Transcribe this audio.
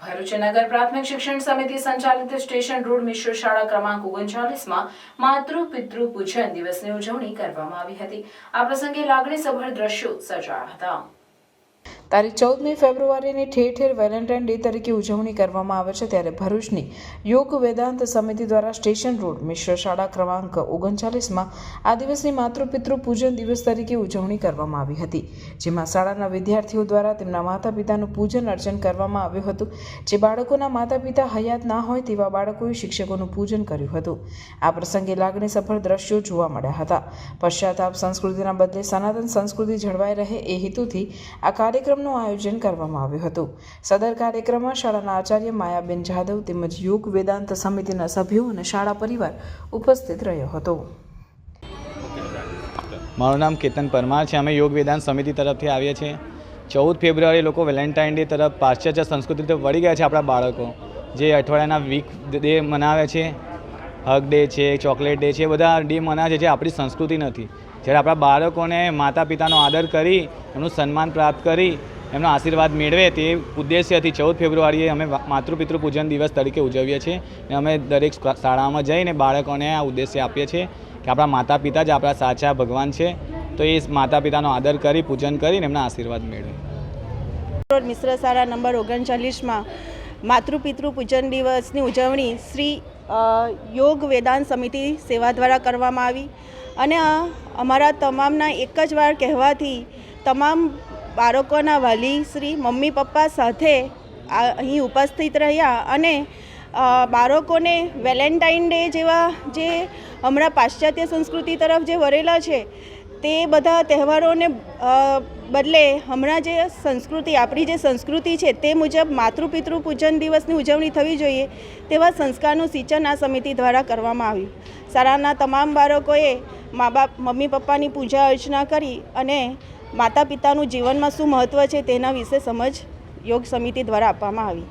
ભરૂચ નગર પ્રાથમિક શિક્ષણ સમિતિ સંચાલિત સ્ટેશન રોડ મિશ્ર શાળા ક્રમાંક 39માં માતૃ પિતૃ પૂજન દિવસની ઉજવણી કરવામાં આવી હતી। આ પ્રસંગે લાગણીસભર દ્રશ્યો સર્જાયા હતા। તારીખ 14મી ફેબ્રુઆરીની ઠેર ઠેર વેલેન્ટાઇન ડે તરીકે ઉજવણી કરવામાં આવે છે, ત્યારે ભરૂચની યોગ વેદાંત સમિતિ દ્વારા સ્ટેશન રોડ મિશ્ર શાળા ક્રમાંક 39માં આ દિવસની માતૃપિતૃ પૂજન દિવસ તરીકે ઉજવણી કરવામાં આવી હતી, જેમાં શાળાના વિદ્યાર્થીઓ દ્વારા તેમના માતા પિતાનું પૂજન અર્ચન કરવામાં આવ્યું હતું। જે બાળકોના માતા પિતા હયાત ના હોય તેવા બાળકોએ શિક્ષકોનું પૂજન કર્યું હતું। આ પ્રસંગે લાગણીસભર દ્રશ્યો જોવા મળ્યા હતા। પશ્ચાતાપ સંસ્કૃતિના બદલે સનાતન સંસ્કૃતિ જળવાઈ રહે એ હેતુથી આ કાર્યક્રમનું આયોજન કરવામાં આવ્યું હતું। સદર કાર્યક્રમમાં શાળાના આચાર્ય માયાબેન જાદવ તેમજ યોગ વેદાંત સમિતિના સભ્યો અને શાળા પરિવાર ઉપસ્થિત રહ્યો હતો। મારું નામ કેતન પરમાર છે। અમે યોગ વેદાંત સમિતિ તરફથી આવીએ છીએ। 14 ફેબ્રુઆરી લોકો વેલેન્ટાઇન ડે તરફ પાશ્ચાત્ય સંસ્કૃતિ તરફ વળી ગયા છે। આપણા બાળકો જે અઠવાડિયાના વીક ડે મનાવે છે, હગ ડે છે, ચોકલેટ ડે છે, બધા ડે મનાવે છે જે આપણી સંસ્કૃતિ નથી। જ્યારે આપણા બાળકોને માતા પિતાનો આદર કરી એમનું સન્માન પ્રાપ્ત કરી એમનો આશીર્વાદ મેળવે તે ઉદ્દેશ્યથી 14 ફેબ્રુઆરીએ અમે માતૃપિતૃ પૂજન દિવસ તરીકે ઉજવીએ છીએ। અને અમે દરેક શાળામાં જઈને બાળકોને આ ઉદ્દેશ્ય આપીએ છીએ કે આપણા માતા પિતા જ આપણા સાચા ભગવાન છે, તો એ માતા પિતાનો આદર કરી પૂજન કરીને એમના આશીર્વાદ મેળવે। મિશ્ર શાળા નંબર 39માં માતૃપિતૃ પૂજન દિવસની ઉજવણી શ્રી યોગ વેદાંત સમિતિ સેવા દ્વારા કરવામાં આવી અને અમારા તમામના એક જ વાર કહેવાથી તમામ બાળકોના વાલી શ્રી મમ્મી પપ્પા સાથે અહીં ઉપસ્થિત રહ્યા અને બાળકોને વેલેન્ટાઇન ડે જેવા જે હમણાં પાશ્ચાત્ય સંસ્કૃતિ તરફ જે વળેલા છે તે બધા તહેવારોને બદલે હમણાં જે સંસ્કૃતિ આપણી જે સંસ્કૃતિ છે તે મુજબ માતૃપિતૃ પૂજન દિવસની ઉજવણી થવી જોઈએ તેવા સંસ્કારનું સિંચન આ સમિતિ દ્વારા કરવામાં આવ્યું। શાળાના તમામ બાળકોએ મા બાપ મમ્મી પપ્પાની પૂજા અર્ચના કરી અને માતા પિતાનું જીવનમાં શું મહત્ત્વ છે તેના વિશે સમજ યોગ સમિતિ દ્વારા આપવામાં આવી।